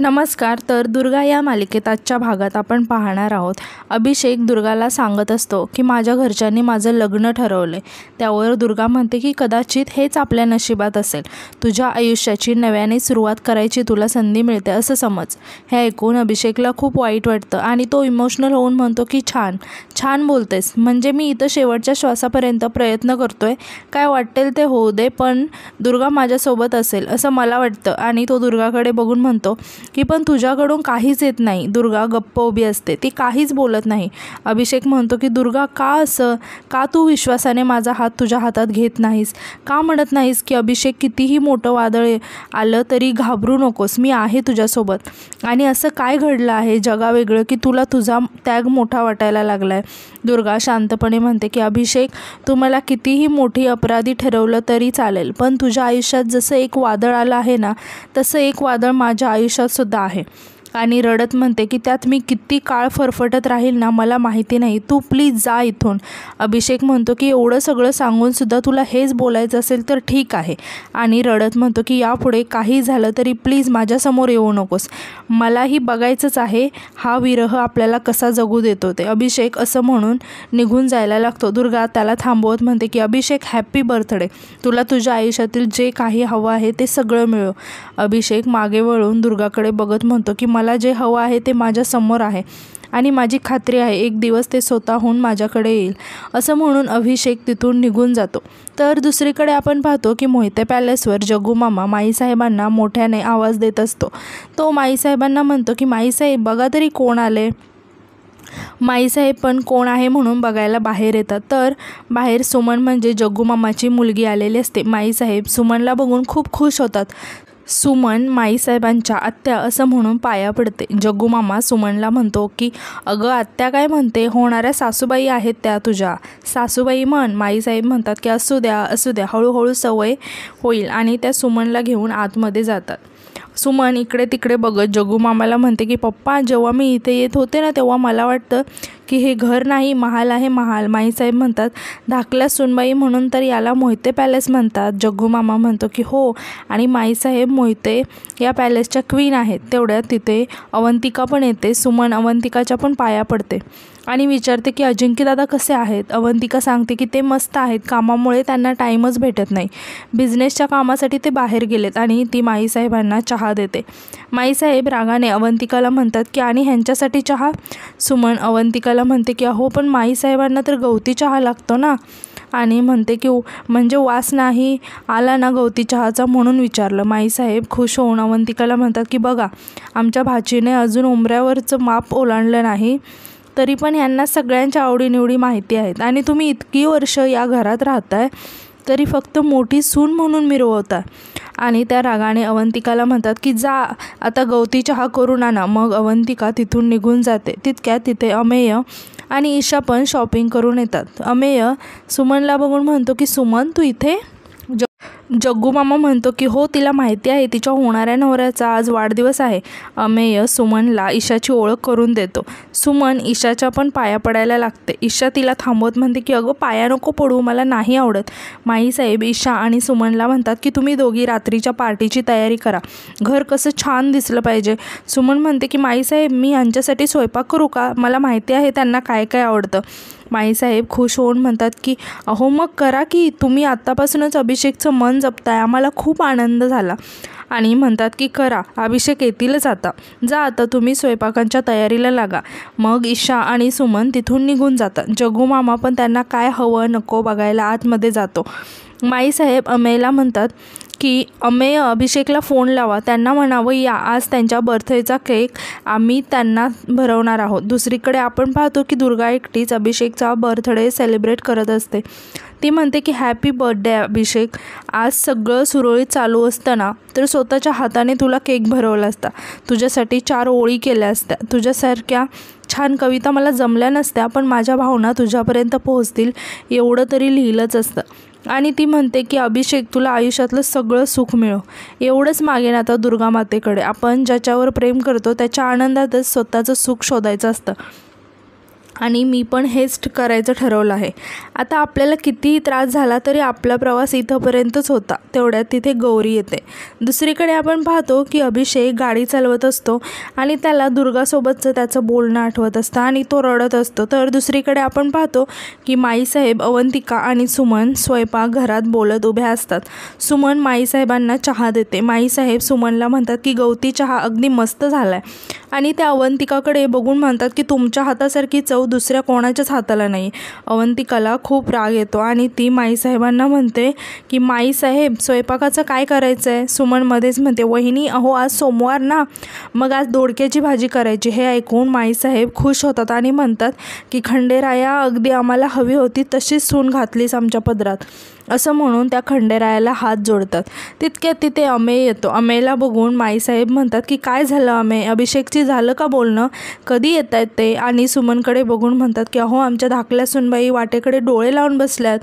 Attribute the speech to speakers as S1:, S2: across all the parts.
S1: नमस्कार. तर दुर्गा या मालिकेत आजच्या भागात आपण पाहणार आहोत. अभिषेक दुर्गाला सांगत असतो की माझ्या घरच्यांनी माझं लग्न ठरवले. त्यावर दुर्गा म्हणते की कदाचित हेच आपल्या नशिबात असेल. तुझ्या आयुष्याची नव्याने सुरुवात करायची तुला संधी मिळते असं समज. हे ऐकून अभिषेकला खूप वाईट वाटतं आणि तो इमोशनल होऊन म्हणतो की छान छान बोलतेस. म्हणजे मी इथं शेवटच्या श्वासापर्यंत प्रयत्न करतोय. काय वाटेल ते होऊ दे, पण दुर्गा माझ्यासोबत असेल असं मला वाटतं. आणि तो दुर्गाकडे बघून म्हणतो की पण तुझ्याकडून काहीच येत नाही. दुर्गा गप्प उभी असते, ती काहीच बोलत नाही. अभिषेक म्हणतो की दुर्गा का असं, का तू विश्वासाने माझा हात तुझ्या हातात घेत नाहीस, का म्हणत नाहीस की अभिषेक कितीही मोठं वादळ आलं तरी घाबरू नकोस, मी आहे तुझ्यासोबत. आणि असं काय घडलं आहे जगावेगळं की तुला तुझा त्याग मोठा वाटायला लागलाय. दुर्गा शांतपणे म्हणते की अभिषेक, तू मला कितीही मोठी अपराधी ठरवलं तरी चालेल, पण तुझ्या आयुष्यात जसं एक वादळ आलं आहे ना, तसं एक वादळ माझ्या आयुष्यात सुद्धा आहे. आणि रडत म्हणते की त्यात मी किती काळ फरफटत राहील ना मला माहिती नाही, तू प्लीज जा इथून. अभिषेक म्हणतो की एवढं सगळं सांगून सुद्धा तुला हेच बोलायचं असेल तर ठीक आहे. आणि रडत म्हणतो की यापुढे काही झालं तरी प्लीज माझ्यासमोर येऊ नकोस, मलाही बघायचंच आहे हा विरह आपल्याला कसा जगू देतो ते. अभिषेक असं म्हणून निघून जायला लागतो. दुर्गा त्याला थांबवत म्हणते की अभिषेक, हॅप्पी बर्थडे, तुला तुझ्या आयुष्यातील जे काही हवं आहे ते सगळं मिळो. अभिषेक मागे वळून दुर्गाकडे बघत म्हणतो की मला जे हवं आहे ते माझ्या समोर आहे आणि माझी खात्री आहे एक दिवस ते स्वतःहून माझ्याकडे येईल. असं म्हणून अभिषेक तिथून निघून जातो. तर दुसरीकडे आपण पाहतो की मोहिते पॅलेसवर जग्गू मामा माईसाहेबांना मोठ्याने आवाज देत असतो. तो माईसाहेबांना म्हणतो की माईसाहेब, बघा तरी कोण आले. माईसाहेब पण कोण आहे म्हणून बघायला बाहेर येतात. तर बाहेर सुमन म्हणजे जग्गू मामाची मुलगी आलेली असते. माईसाहेब सुमनला बघून खूप खुश होतात. सुमन माईसाहेबांच्या आत्या असं म्हणून पाया पडते. जग्गू मामा सुमनला म्हणतो की अगं आत्या काय म्हणते, होणाऱ्या सासूबाई आहेत त्या तुझ्या, सासूबाई म्हण. माईसाहेब म्हणतात की असू द्या असू द्या, हळूहळू सवय होईल. आणि त्या सुमनला घेऊन आतमध्ये जातात. सुमन इकडे तिकडे बघत जग्गू मामाला म्हणते की पप्पा, जेव्हा मी इथे येत होते ना तेव्हा मला वाटतं की हे घर नाही महाल आहे, महाल. माईसाहेब म्हणतात धाकल्या सुनबाई म्हणून तर याला मोहिते पॅलेस म्हणतात. जग्गू मामा म्हणतो की हो, आणि माईसाहेब मोहिते या पॅलेसच्या क्वीन आहेत. तेवढ्यात तिथे अवंतिका पण येते. सुमन अवंतिकाच्या पण पाया पडते आणि विचारते की अजिंक्य दादा कसे आहेत. अवंतिका सांगते की ते मस्त आहेत, कामामुळे त्यांना टाईमच भेटत नाही, बिझनेसच्या कामासाठी ते बाहेर गेलेत. आणि ती माईसाहेबांना चहा देते. माईसाहेब रागाने अवंतिकाला म्हणतात की आणि ह्यांच्यासाठी चहा. सुमन अवंतिकाला म्हणते की अहो पण माईसाहेबांना तर गवती चहा लागतो ना. आणि म्हणते की म्हणजे वास नाही आला ना गवती चहाचा म्हणून विचारलं. माईसाहेब खुश होऊन अवंतिकाला म्हणतात की बघा, आमच्या भाचीने अजून उंबऱ्यावरचं माप ओलांडलं नाही तरी पण ह्यांना सगळ्यांच्या आवडीनिवडी माहिती आहेत. आणि तुम्ही इतकी वर्ष या घरात राहताय तरी फक्त मोठी सून म्हणून मिरवता. आणि त्या रागाने अवंतिकाला म्हणतात की जा आता गवती चहा करून आणा. मग अवंतिका तिथून निघून जाते. तितक्यात तिथे अमेय आणि ईशा पण शॉपिंग करून येतात. अमेय सुमनला बघून म्हणतो की सुमन तू इथे. जग्गू मामा म्हणतो की हो, तिला माहिती आहे तिच्या होणाऱ्या नवऱ्याचा आज वाढदिवस आहे. अमेय सुमनला ईशाची ओळख करून देतो. सुमन ईशाच्या पण पाया पडायला लागते. ईशा तिला थांबवत म्हणते की अगं पाया नको पडू, मला नाही आवडत. माईसाहेब ईशा आणि सुमनला म्हणतात की तुम्ही दोघी रात्रीच्या पार्टीची तयारी करा, घर कसं छान दिसलं पाहिजे. सुमन म्हणते की माईसाहेब, मी यांच्यासाठी स्वयंपाक करू का, मला माहिती आहे त्यांना काय काय आवडतं. माईसाहेब खुश होऊन म्हणतात की अहो मग करा की, तुम्ही आत्तापासूनच अभिषेकचं मन जपताय, आम्हाला खूप आनंद झाला. आणि म्हणतात की करा, अभिषेक येतीलच आता, जा आता तुम्ही स्वयंपाकांच्या तयारीला लागा. मग ईशा आणि सुमन तिथून निघून जातात. जग्गू मामा पण त्यांना काय हवं नको बघायला आतमध्ये जातो. माईसाहेब अमेयला म्हणतात की अमेय, अभिषेकला फोन लावा, त्यांना म्हणावं या, आज त्यांच्या बर्थडेचा केक आम्ही त्यांना भरवणार आहोत. दुसरीकडे आपण पाहतो की दुर्गा एकटीच अभिषेकचा बर्थडे सेलिब्रेट करत असते. ती म्हणते की हॅपी बर्थडे अभिषेक, आज सगळं सुरळीत चालू असतं ना तर स्वतःच्या हाताने तुला केक भरवला असता, तुझ्यासाठी 4 ओळी केल्या असत्या, तुझ्यासारख्या छान कविता मला जमल्या नसत्या, पण माझ्या भावना तुझ्यापर्यंत पोहोचतील एवढं तरी लिहिलंच असतं. आणि ती म्हणते की अभिषेक, तुला आयुष्यातलं सगळं सुख मिळो, एवढंच मागेन आता दुर्गा मातेकडे. आपण ज्याच्यावर प्रेम करतो त्याच्या आनंदातच स्वतःचं सुख शोधायचं असतं. आणि मी पण हेच करायचं ठरवलं आहे. आता आपल्याला कितीही त्रास झाला तरी आपला प्रवास इथंपर्यंतच होता. तेवढ्यात तिथे गौरी येते. दुसरीकडे आपण पाहतो की अभिषेक गाडी चालवत असतो आणि त्याला दुर्गासोबतचं त्याचं बोलणं आठवत असतं आणि तो रडत असतो. तर दुसरीकडे आपण पाहतो की माईसाहेब, अवंतिका आणि सुमन स्वयंपाकघरात बोलत उभ्या असतात. सुमन माईसाहेबांना चहा देते. माईसाहेब सुमनला म्हणतात की गवती चहा अगदी मस्त झाला आहे आणि त्या अवंतिकाकडे बघून म्हणतात की तुमच्या हातासारखी चव दुसऱ्या कोणाच्याच हाताला नाही. अवंतिकाला खूप राग येतो आणि ती माईसाहेबांना म्हणते की माईसाहेब स्वयंपाकाचं काय करायचं आहे. सुमन मध्येच म्हणते वहिनी अहो आज सोमवार ना, मग आज दोडक्याची भाजी करायची. हे ऐकून माईसाहेब खुश होतात आणि म्हणतात की खंडेराया अगदी आम्हाला हवी होती तशीच सून घातलीस आमच्या पदरात, असं म्हणून त्या खंडेरायाला हात जोडतात. तितक्यात तिथे अमेय येतो. अमेयला बघून माईसाहेब म्हणतात की काय झालं अमेय, अभिषेकची झालं का बोलणं, कधी येत आहेत ते. आणि सुमनकडे बघून म्हणतात की अहो आमच्या धाकल्या सुनबाई वाटेकडे डोळे लावून बसल्यात.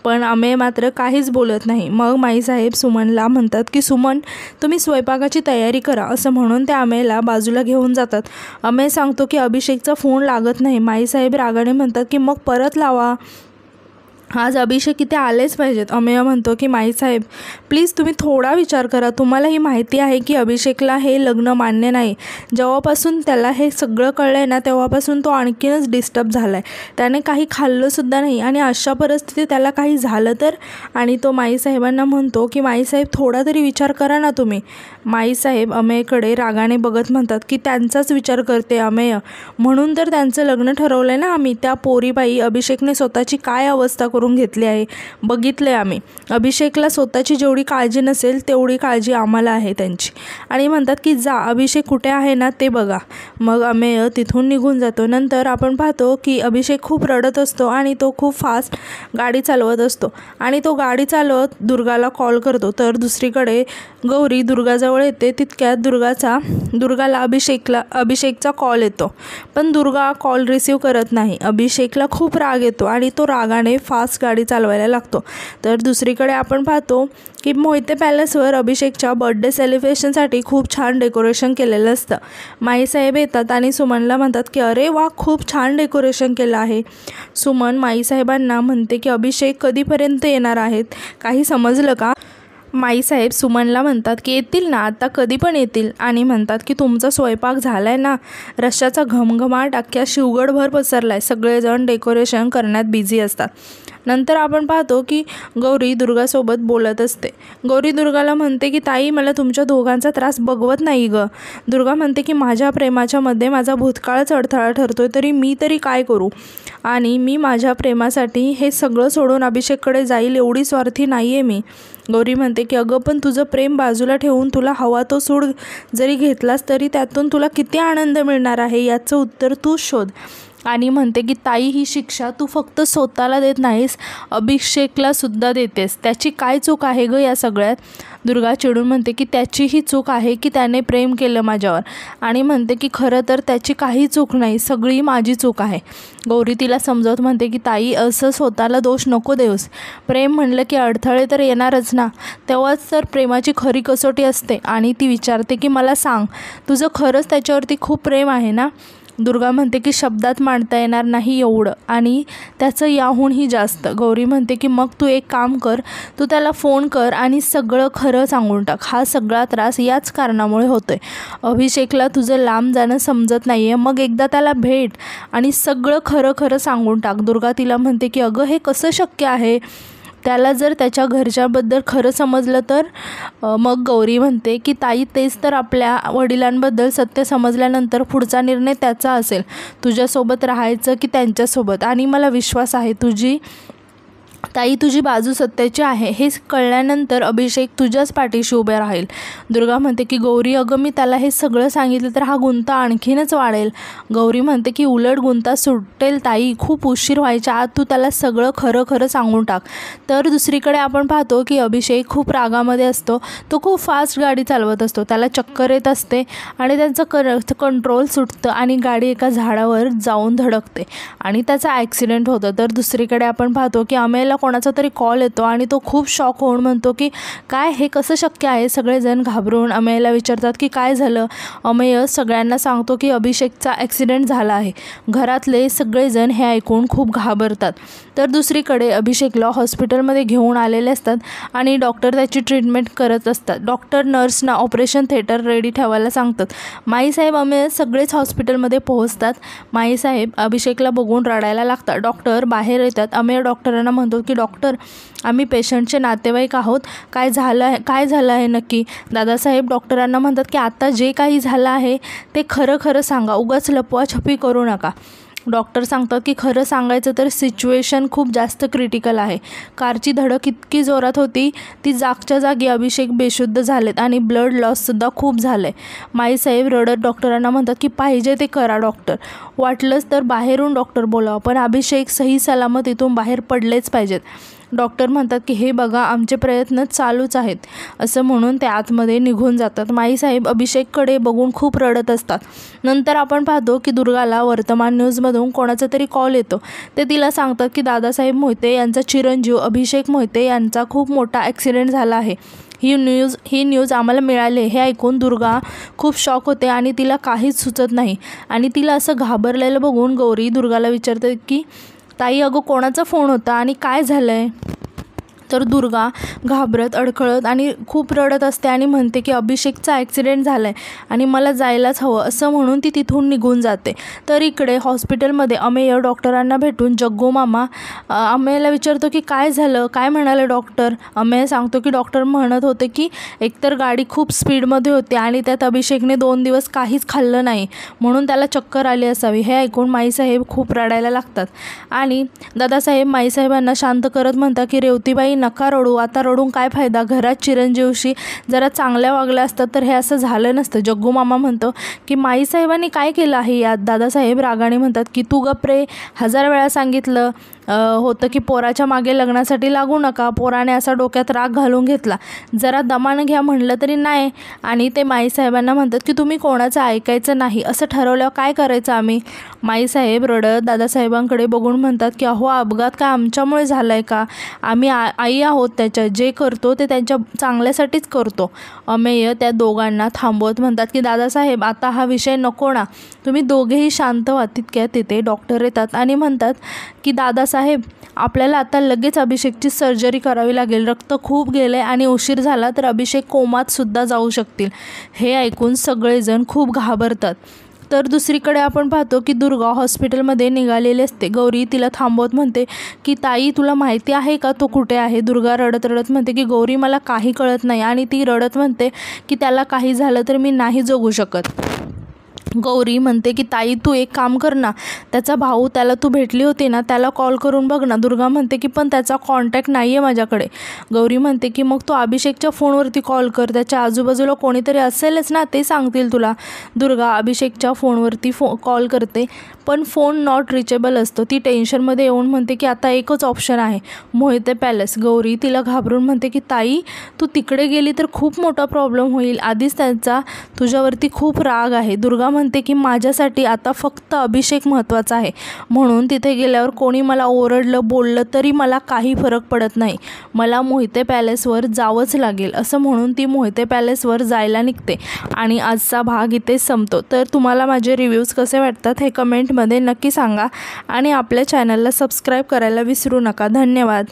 S1: पण अमेय मात्र काहीच बोलत नाही. मग माईसाहेब सुमनला म्हणतात की सुमन तुम्ही स्वयंपाकाची तयारी करा, असं म्हणून त्या अमेयला बाजूला घेऊन जातात. अमेय सांगतो की अभिषेकचा फोन लागत नाही. माईसाहेब रागाने म्हणतात की मग परत लावा, आज अभिषेक इथे आलेच पाहिजेत. अमेय म्हणतो की माईसाहेब प्लीज तुम्ही थोडा विचार करा. तुम्हालाही माहिती आहे की अभिषेकला हे लग्न मान्य नाही. जेव्हापासून त्याला हे सगळं कळलं आहे ना तेव्हापासून तो आणखीनच डिस्टर्ब झाला आहे. त्याने काही खाल्लंसुद्धा नाही आणि अशा परिस्थितीत त्याला काही झालं तर. आणि तो माईसाहेबांना म्हणतो की माईसाहेब थोडा तरी विचार करा ना तुम्ही. माईसाहेब अमेयकडे रागाने बघत म्हणतात की त्यांचाच विचार करते अमेय, म्हणून तर त्यांचं लग्न ठरवलं आहे ना आम्ही. त्या पोरीबाई अभिषेकने स्वतःची काय अवस्था करून घेतली आहे बघितले आम्ही. अभिषेकला स्वतःची जेवढी काळजी नसेल तेवढी काळजी आम्हाला आहे त्यांची. आणि म्हणतात की जा अभिषेक कुठे आहे ना ते बघा. मग अमेय तिथून निघून जातो. नंतर आपण पाहतो की अभिषेक खूप रडत असतो आणि तो खूप फास्ट गाडी चालवत असतो आणि तो गाडी चालवत दुर्गाला कॉल करतो. तर दुसरीकडे गौरी दुर्गाजवळ येते. तितक्यात दुर्गाला अभिषेकचा कॉल येतो, पण दुर्गा कॉल रिसीव करत नाही. अभिषेकला खूप राग येतो आणि तो रागाने फास्ट गाडी चालवायला लागतो. तर दुसरीकडे आपण पाहतो की मोहिते पॅलेसवर अभिषेकच्या बर्थडे सेलिब्रेशनसाठी खूप छान डेकोरेशन केलेलं असतं. माईसाहेब येतात आणि सुमनला म्हणतात की अरे वा खूप छान डेकोरेशन केलं आहे. सुमन माईसाहेबांना म्हणते की अभिषेक कधीपर्यंत येणार आहेत, काही समजलं का. माईसाहेब सुमनला म्हणतात की येतील ना, आता कधी पण येतील. आणि म्हणतात की तुमचा स्वयंपाक झाला आहे ना. रश्श्याचा घमघमाट अख्ख्या शिवगडभर पसरला आहे. सगळेजण डेकोरेशन करण्यात बिझी असतात. नंतर आपण पाहतो की गौरी दुर्गासोबत बोलत असते. गौरी दुर्गाला म्हणते की ताई मला तुमच्या दोघांचा त्रास बघवत नाही गं. दुर्गा म्हणते की माझ्या प्रेमाच्या मध्ये माझा भूतकाळच अडथळा ठरतोय, तरी मी तरी काय करू. आणि मी माझ्या प्रेमासाठी हे सगळं सोडून अभिषेककडे जाईल एवढी स्वार्थी नाही आहे मी. गौरी म्हणते की अगं पण तुझं प्रेम बाजूला ठेवून तुला हवा तो सूड जरी घेतलास तरी त्यातून तुला किती आनंद मिळणार आहे याचं उत्तर तूच शोध. आणि म्हणते की ताई ही शिक्षा तू फक्त स्वतःला देत नाहीस, अभिषेकला सुद्धा देतेस. त्याची काय चूक आहे गं या सगळ्यात. दुर्गा चिडून म्हणते की त्याचीही चूक आहे की त्याने प्रेम केलं माझ्यावर. आणि म्हणते की खरं तर त्याची काही चूक नाही, सगळी माझी चूक आहे. गौरी तिला समजावत म्हणते की ताई असं स्वतःला दोष नको देऊस. प्रेम म्हणलं की अडथळे तर येणारच ना, तेव्हाच तर प्रेमाची खरी कसोटी असते. आणि ती विचारते की मला सांग तुझं खरंच त्याच्यावरती खूप प्रेम आहे ना. दुर्गा म्हणते की शब्दात मांडता येणार नाही एवढं, आणि त्याचं याहूनही जास्त. गौरी म्हणते की मग तू एक काम कर, तू त्याला फोन कर आणि सगळं खरं सांगून टाक. हा सगळा त्रास याच कारणामुळे होतोय. अभिषेकला तुझं लांब जाणं समजत नाही आहे, मग एकदा त्याला भेट आणि सगळं खरं खरं सांगून टाक. दुर्गा तिला म्हणते की अगं हे कसं शक्य आहे, त्याला जर त्याच्या घरच्याबद्दल खरं समजलं तर. मग गौरी म्हणते की ताई तेच तर, आपल्या वडिलांबद्दल सत्य समजल्यानंतर पुढचा निर्णय त्याचा असेल, तुझ्यासोबत राहायचं की त्यांच्यासोबत. आणि मला विश्वास आहे ताई तुझी बाजू सत्याची आहे. हे कळल्यानंतर अभिषेक तुझ्याच पाठीशी उभे राहील. दुर्गा म्हणते की गौरी अगं मी त्याला हे सगळं सांगितलं तर हा गुंता आणखीनच वाढेल. गौरी म्हणते की उलट गुंता सुटेल ताई, खूप उशीर व्हायच्या आत तू त्याला सगळं खरं खरं सांगून टाक. तर दुसरीकडे आपण पाहतो की अभिषेक खूप रागामध्ये असतो. तो खूप फास्ट गाडी चालवत असतो. त्याला चक्कर येत असते आणि त्यांचं कंट्रोल सुटतं आणि गाडी एका झाडावर जाऊन धडकते आणि त्याचा ॲक्सिडेंट होतं. तर दुसरीकडे आपण पाहतो की अमेयला कोणाचा तरी कॉल येतो आणि तो खूप शॉक होऊन म्हणतो की काय, हे कसं शक्य आहे. सगळेजण घाबरून अमेयला विचारतात की काय झालं. अमेय सगळ्यांना सांगतो की अभिषेकचा ॲक्सिडेंट झाला आहे. घरातले सगळेजण हे ऐकून खूप घाबरतात. तर दुसरीकडे अभिषेकला हॉस्पिटलमध्ये घेऊन आलेले असतात आणि डॉक्टर त्याची ट्रीटमेंट करत असतात. डॉक्टर नर्सना ऑपरेशन थिएटर रेडी ठेवायला सांगतात. माईसाहेब अमेय सगळेच हॉस्पिटलमध्ये पोहोचतात. माईसाहेब अभिषेकला बघून रडायला लागतात. डॉक्टर बाहेर येतात. अमेय डॉक्टरांना म्हणतो की डॉक्टर, आम्ही पेशंटचे नातेवाईक आहोत, काय झालं आहे नक्की. दादासाहेब डॉक्टरांना म्हणतात की आता जे काही झालं आहे ते खरं सांगा, उगाच लपवाछपी करू नका. डॉक्टर सांगतात की खरं सांगायचं तर सिच्युएशन खूप जास्त क्रिटिकल आहे. कारची धडक इतकी जोरात होती ती जागच्या जागी अभिषेक बेशुद्ध झालेत आणि ब्लड लॉससुद्धा खूप झालं आहे. माईसाहेब रडत डॉक्टरांना म्हणतात की पाहिजे ते करा डॉक्टर, वाटलंच तर बाहेरून डॉक्टर बोलावा, पण अभिषेक सही सलामत इथून बाहेर पडलेच पाहिजेत. डॉक्टर म्हणतात की हे बघा, आमचे प्रयत्न चालूच आहेत, असं म्हणून ते आतमध्ये निघून जातात. माईसाहेब अभिषेककडे बघून खूप रडत असतात. नंतर आपण पाहतो की दुर्गाला वर्तमान न्यूजमधून कोणाचा तरी कॉल येतो. ते तिला सांगतात की दादासाहेब मोहिते यांचा चिरंजीव अभिषेक मोहिते यांचा खूप मोठा ॲक्सिडेंट झाला आहे. ही न्यूज आम्हाला मिळाली. हे ऐकून दुर्गा खूप शॉक होते आणि तिला काहीच सुचत नाही. आणि तिला असं घाबरलेलं बघून गौरी दुर्गाला विचारते की ताई, अगं कोणाचा फोन होता आणि काय झालं आहे. तर दुर्गा घाबरत अडखळत आणि खूप रडत असते आणि म्हणते की अभिषेकचा ॲक्सिडेंट झाला आहे आणि मला जायलाच हवं, असं म्हणून ती तिथून निघून जाते. तर इकडे हॉस्पिटलमध्ये अमेय डॉक्टरांना भेटून जग्गू मामा अमेयला विचारतो की काय झालं, काय म्हणाले डॉक्टर. अमेय सांगतो की डॉक्टर म्हणत होते की एकतर गाडी खूप स्पीडमध्ये होती आणि त्यात अभिषेकने 2 दिवस काहीच खाल्लं नाही म्हणून त्याला चक्कर आली असावी. हे ऐकून माईसाहेब खूप रडायला लागतात आणि दादासाहेब माईसाहेबांना शांत करत म्हणतात की रेवतीबाई, नका रडू, आता रडून काय फायदा. घरात चिरंजीवशी जरा चांगल्या वागल्या असतात तर हे असं झालं नसतं. जग्गू मामा म्हणतो की माईसाहेबांनी काय केलं आहे यात. दादासाहेब रागाने म्हणतात की तू गप्प रे, 1000 वेळा सांगितलं होतं की पोराच्या मागे लग्नासाठी लागू नका. पोराने असा डोक्यात राग घालून घेतला, जरा दमानं घ्या म्हणलं तरी नाही. आणि ते माईसाहेबांना म्हणतात की तुम्ही कोणाचं ऐकायचं नाही, असं ठरवल्यावर काय करायचं आम्ही. माईसाहेब रडत दादासाहेबांकडे बघून म्हणतात की अहो, अपघात काय आमच्यामुळे झाला आहे का. आम्ही आई आहोत त्याच्या, जे करतो ते त्यांच्या चांगल्यासाठीच करतो. अमेय त्या दोघांना थांबवत म्हणतात की दादासाहेब, आता हा विषय नको ना, तुम्ही दोघेही शांत व्हा. तितक्यात तिथे डॉक्टर येतात आणि म्हणतात की दादासाहेब, आपल्याला आता लगेच अभिषेकची सर्जरी करावी लागेल. रक्त खूप गेले आणि उशीर झाला तर अभिषेक कोमात सुद्धा जाऊ शकतील. हे ऐकून सगळेजण खूप घाबरतात. तर दुसरीकडे आपण पाहतो की दुर्गा हॉस्पिटलमध्ये निघालेली असते. गौरी तिला थांबवत म्हणते की ताई, तुला माहिती आहे का तो कुठे आहे. दुर्गा रडत म्हणते की गौरी, मला काही कळत नाही. आणि ती रडत म्हणते की त्याला काही झालं तर मी नाही जगू शकत. गौरी म्हणते की ताई, तू एक काम कर ना, त्याचा भाऊ, त्याला तू भेटली होती ना, त्याला कॉल करून बघ ना. दुर्गा म्हणते की पण त्याचा कॉन्टॅक्ट नाही आहे माझ्याकडे. गौरी म्हणते की मग तू अभिषेकच्या फोनवरती कॉल कर, त्याच्या आजूबाजूला कोणीतरी असेलच ना, ते सांगतील तुला. दुर्गा अभिषेकच्या फोनवरती कॉल करते पण फोन नॉट रिचेबल असतो. ती टेन्शनमध्ये येऊन म्हणते की आता एकच ऑप्शन आहे, मोहिते पॅलेस. गौरी तिला घाबरून म्हणते की ताई, तू तिकडे गेली तर खूप मोठा प्रॉब्लेम होईल, आधीच त्यांचा तुझ्यावरती खूप राग आहे. दुर्गा म्हणते की माझ्यासाठी आता फक्त अभिषेक महत्त्वाचा आहे, म्हणून तिथे गेल्यावर कोणी मला ओरडलं बोललं तरी मला काही फरक पडत नाही, मला मोहिते पॅलेसवर जावंच लागेल. असं म्हणून ती मोहिते पॅलेसवर जायला निघते. आणि आजचा भाग इथेच संपतो. तर तुम्हाला माझे रिव्ह्यूज कसे वाटतात हे कमेंटमध्ये नक्की सांगा आणि आपल्या चॅनलला सबस्क्राईब करायला विसरू नका. धन्यवाद.